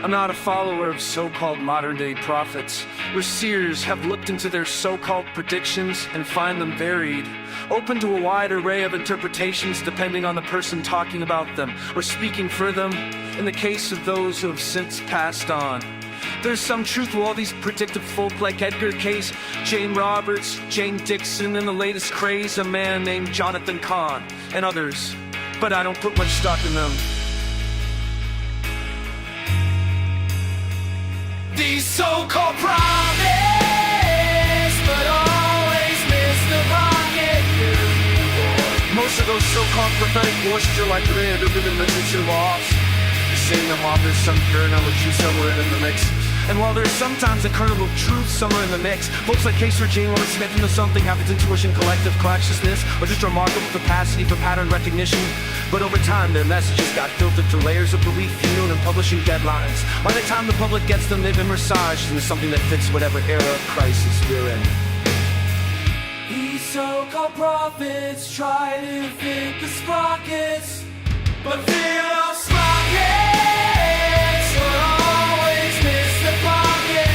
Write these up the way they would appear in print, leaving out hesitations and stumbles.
I'm not a follower of so-called modern-day prophets, where seers have looked into their so-called predictions and find them varied, open to a wide array of interpretations depending on the person talking about them or speaking for them, in the case of those who have since passed on. There's some truth to all these predictive folk like Edgar Cayce, Jane Roberts, Jane Dixon, and the latest craze, a man named Jonathan Cahn, and others, but I don't put much stock in them. These so-called prophets, but always miss the pocket. Most of those so-called prophetic voices are like random in the literature lost. Saying them off, there's some kernel of truth somewhere in the mix. And while there's sometimes a kernel of truth somewhere in the mix, folks like Case or Jane Lois Smith know something happens, intuition, collective consciousness, or just remarkable capacity for pattern recognition. But over time, their messages got filtered through layers of belief, fuel, and publishing deadlines. By the time the public gets them, they've been massaged into something that fits whatever era of crisis we're in. These so-called prophets try to fit the sprockets, but fill sprockets will always miss the pocket.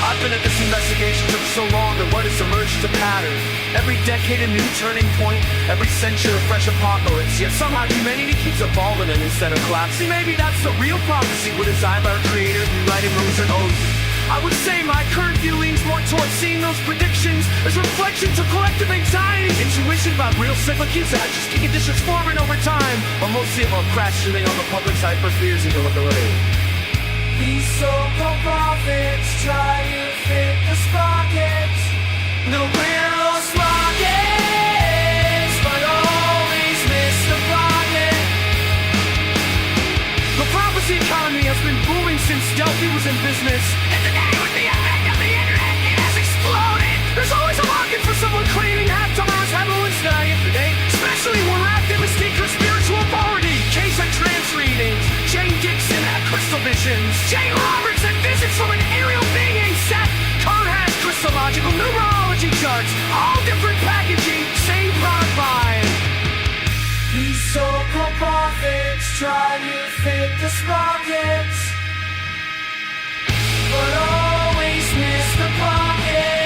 I've been at this investigation for so long that what has emerged is a pattern. Every decade a new turning point, every century a fresh apocalypse. Yet somehow humanity keeps evolving and instead of collapsing. Maybe that's the real prophecy, what designed by our creator, rewriting rules and oaths. I would say my current view leans more towards seeing those predictions as reflections of collective anxiety, intuition about real cyclical just conditions forming over time, but mostly about crashing on the public's hyper fears and gullibility. These so-called prophets try to fit the sprockets, no clear those sprockets, but always miss the pocket. The prophecy economy has been booming since Delphi was in business. And today, with the advent of the internet, it has exploded. There's always a market for someone claiming half-tolerance, headlines dying today, especially when active mistake for spiritual authority. Case and trance readings, Jane Dixon had crystal visions, Jane Roberts had visits from an aerial being, Seth Kern has Christological numerology charts, all different packaging, same product line. These so-called prophets try to fit the sprockets, but always miss the pocket.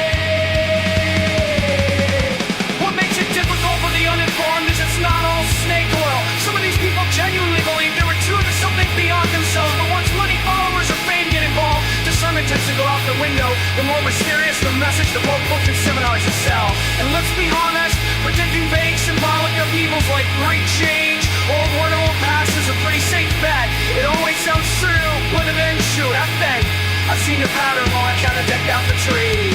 What makes it difficult for the uninformed is it's not all snake oil. Some of these people genuinely believe there were truth to something beyond themselves, but once money, followers, or fame get involved, discernment tends to go out the window. The more mysterious the message, the more books and seminars to sell. And let's be honest, predicting vague symbolic upheavals like great change, old word old past is a pretty safe bet. It always sounds true, but eventually, I've seen the pattern while I kinda decked out the tree.